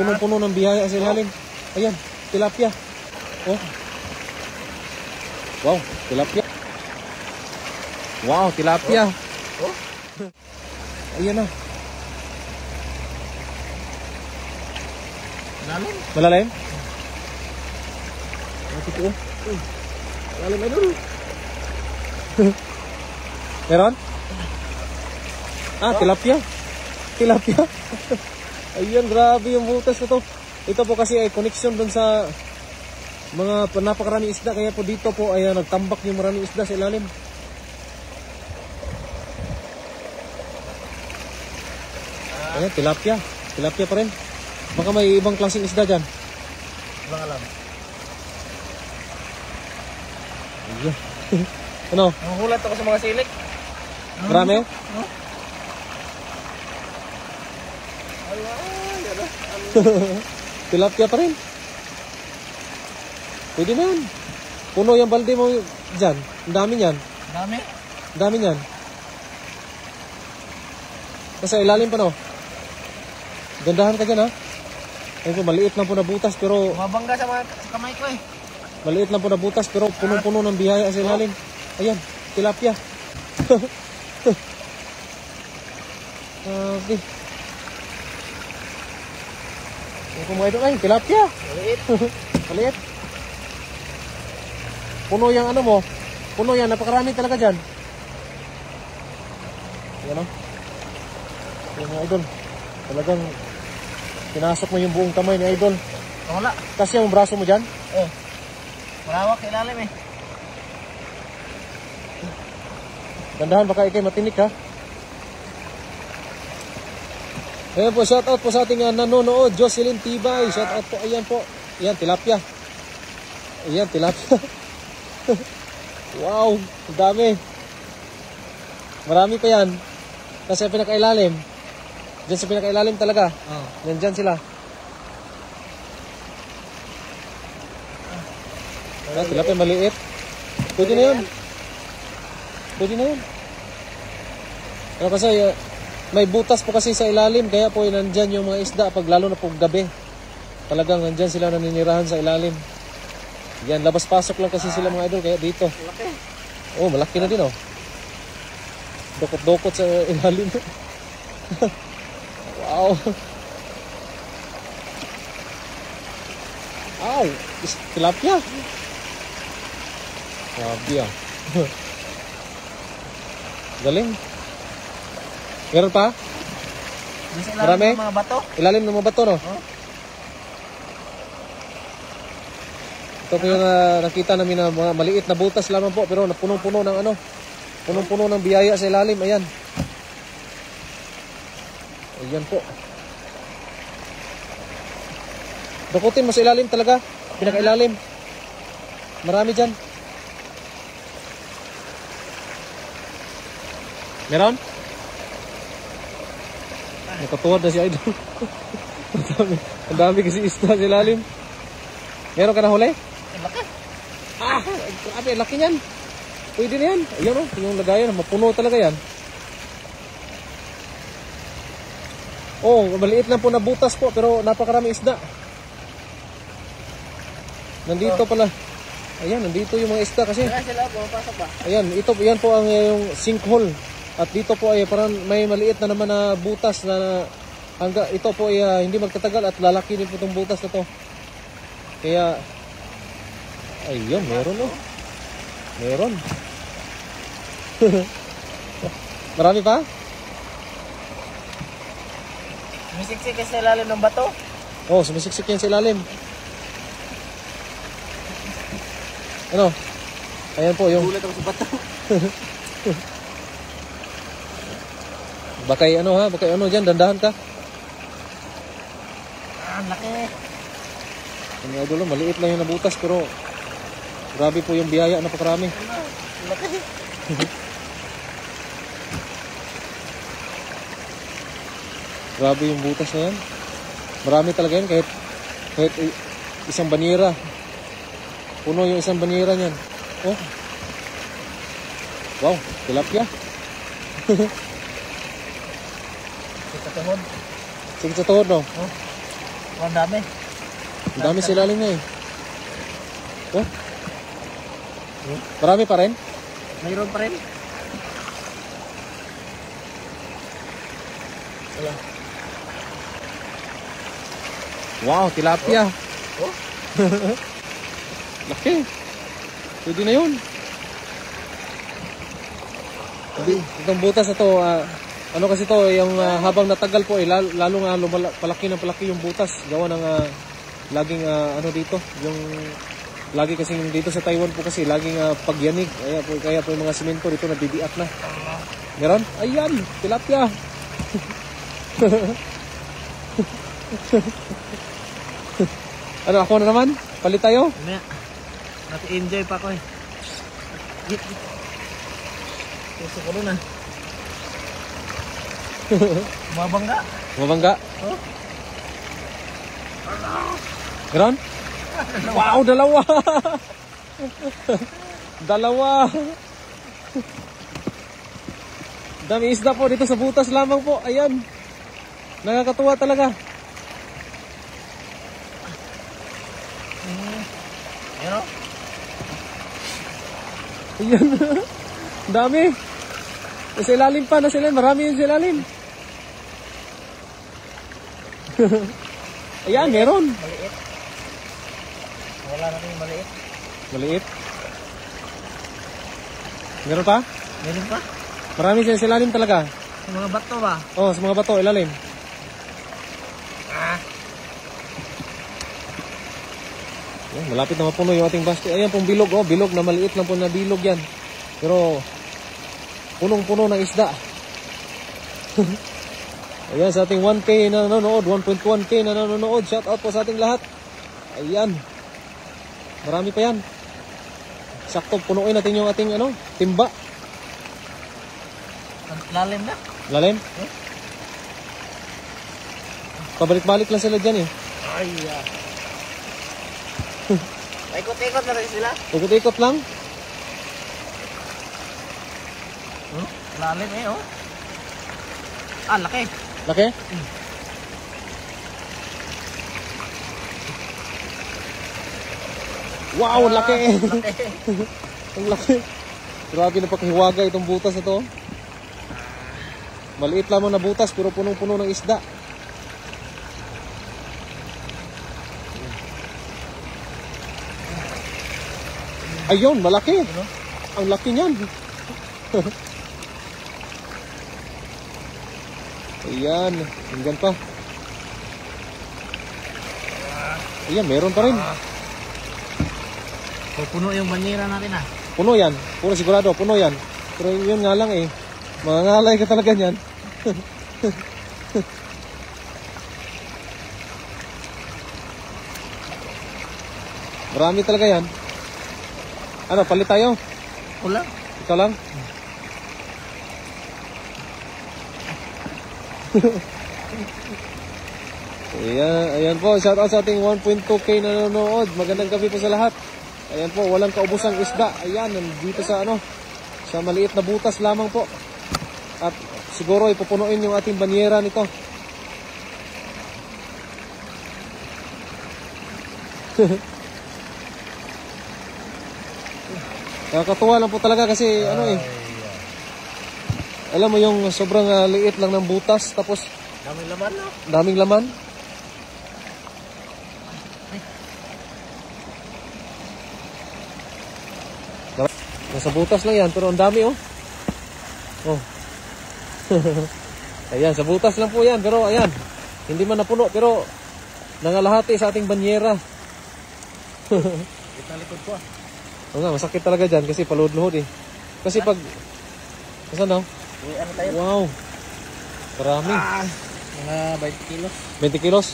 punong-puno ng biyaya sa ilalim. Ayan, tilapia. Oh. Wow, tilapia. Wow, tilapia. Oh. Ayan na. Malalim. Malalim? Ito po. Malalim ano? Meron? Ah, tilapia. Tilapia. Ayan, grabe yung butas na to. Ito po kasi ay connection dun sa mga napakaraming isda. Kaya po dito po ay nagtambak yung maraming isda sa ilalim. Ayan, tilapia. Tilapia pa rin. Baka may ibang klaseng isda dyan. Ibang alam. Ayan. Ano? Nahuhulat ako sa mga silik. Marami? No? Tilapia pa rin. Pwede na yan. Puno yung balde mo dyan. Ang dami yan. Dami? Ang dami yan. Nasa ilalim pa no? Gandahan ka dyan ha. Ayun po, maliit lang po na butas pero... Mabangga sa mga kamay ko eh. Maliit lang po na butas pero punong-puno ng biyaya sa ilalim. Ayan, tilapia. Okay. Kung mga idol ay, tilapia. Maliit. Maliit. Puno yung ano mo. Puno yan, napakarami talaga dyan. Yan o. Yung mga idol. Talagang pinasok mo yung buong kamay ni idol. Wala. Kasi yung braso mo dyan. Oh. Malawak ilalim eh. Gandahan baka ikay matinik ha. Ayan po, shout out po sa ating nanonood, Jocelyn Tibay. Shout out po, ayan po. Ayan, tilapia. Ayan, tilapia. Wow, ang dami. Marami pa yan. Kasi pinakailalim. Diyan sa pinakailalim talaga. Oh. Nandyan sila. Ayan, tilapia maliit. Pwede na yun. Pwede na yun. Ano kasi, may butas po kasi sa ilalim, kaya po nandyan yung mga isda pag lalo na po gabi. Talagang nandyan sila naninirahan sa ilalim. Yan, labas-pasok lang kasi sila mga idol, kaya dito. Malaki. Oh, malaki na din oh. Dokot-dokot sa ilalim. Wow. Ow, tilapia. Grabe ah. Galing. Meron pa? Marami? Mga bato. Ilalim ng mga bato, no? Oh. Ito po yung nakita namin na mga maliit na butas lamang po, pero punong-puno ng ano, punong-puno ng biyaya sa ilalim. Ayan. Ayan po. Dukutin mo sa ilalim talaga. Pinakailalim. Marami dyan. Meron? Nakatuwad na si idol. Ang dami kasi isda sa ilalim. Meron ka na huli? Laki. Ah, grabe, laki niyan. Pwede na yan. Ayun o, yung lagayan, mapuno talaga yan. Oh, maliit lang po na butas po, pero napakarami isda. Nandito pala. Ayan, nandito yung mga isda kasi. Kaya sila, pumapasok ba? Ayan, yan po ang yung sinkhole. At dito po ay parang may maliit na naman na butas na hangga ito po ay hindi magtatagal at lalaki din po itong butas na to. Kaya ayun, meron oh. Meron. Marami pa? Sumiksiksik kasi sa ilalim ng bato. Oh, sumisiksik yan sa ilalim. Ano? Ayan po yung Gulat ako sa bato. bakay ano ha, bakay ano dyan, dandahan ka. Ah, laki. Yung idol, maliit lang yung nabutas pero grabe po yung biyaya, napakarami. Laki. Grabe yung butas na yan. Marami talaga yan kahit isang banyera. Puno yung isang banyera niyan. Oh. Wow, tilapia. Sa tuhod. Sige sa tuhod no. Oh. Ang dami. Ang dami sa ilalim na eh. Oh? Marami pa rin? Mayroon pa rin. Wala. Wow, tilapia. Oh? Laki. Pwede na yun. Itong butas na to, ano kasi to, yung habang natagal po, lalo nga palaki ng palaki yung butas. Gawa ng laging ano dito, yung lagi kasi dito sa Taiwan po kasi laging pagyanig. Kaya po yung mga simento dito nabibiak na. Meron? Ayan, tilapia. Ano, ako na naman? Palit tayo? Mamaya. Nati-enjoy pa ako eh. Git. Gusto ko na. Mabangga. Mabangga? Oh. Meron? Wow, dalawa! Dalawa! Dami isda po dito sa butas lamang po. Ayan. Nakakatuwa talaga. Ayan o. Ayan. Dami. Nasa ilalim pa. Nasa ilalim. Marami yung sa ilalim. Ayan, meron. Maliit. Wala na rin maliit. Maliit. Meron pa? Meron pa? Marami sa ilalim talaga. Sa mga bato ba? Oh, sa mga bato, ilalim. Ayan, malapit na mapuno yung ating basket. Ayan pong bilog. Oh, bilog na maliit lang po na bilog yan. Pero, punong-puno ng isda. Ayan, sa ating 1K na nanonood, 1.1K na nanonood. Shout out po sa ating lahat. Ayan. Marami pa yan. Sakto, punuin natin yung ating timba. Lalim na. Lalim? Pabalik-balik lang sila dyan eh. Ay, ikot-ikot na rin sila. Ikot-ikot lang. Lalim eh, oh. Ah, laki. Laki? Wow, laki! Laki. Ang laki. Grabe na paghiwaga itong butas na to. Maliit lamang na butas pero punong-puno ng isda. Ayun, malaki. Ang laki niyan. Ayan, hanggang pa. Ayan, meron pa rin. So, puno yung banyera natin ah. Puno yan. Puno sigurado, puno yan. Pero yun nga lang eh. Mangangalay ka talaga niyan. Marami talaga yan. Ano, palit tayo? Wala. Ikaw lang? Ayan po, shout out sa ating 1.2K na nanonood. Magandang gabi po sa lahat. Ayan po, walang kaubosang isda. Ayan, dito sa sa maliit na butas lamang po. At siguro ipupunuin yung ating banyera nito. Nakakatuwa lang po talaga kasi alam mo yung sobrang liit lang ng butas tapos Daming laman no? daming laman. Nasa butas lang yan pero ang dami oh. Ayan, sa butas lang po yan pero ayan, hindi man napuno pero nangalahati sa ating banyera. Italikod ko ah. Oo nga, masakit talaga dyan kasi paluhod-luhod eh. Kasi pag... Saan na? Ano tayo? Wow! Karami. Mga 20 kilos. 20 kilos?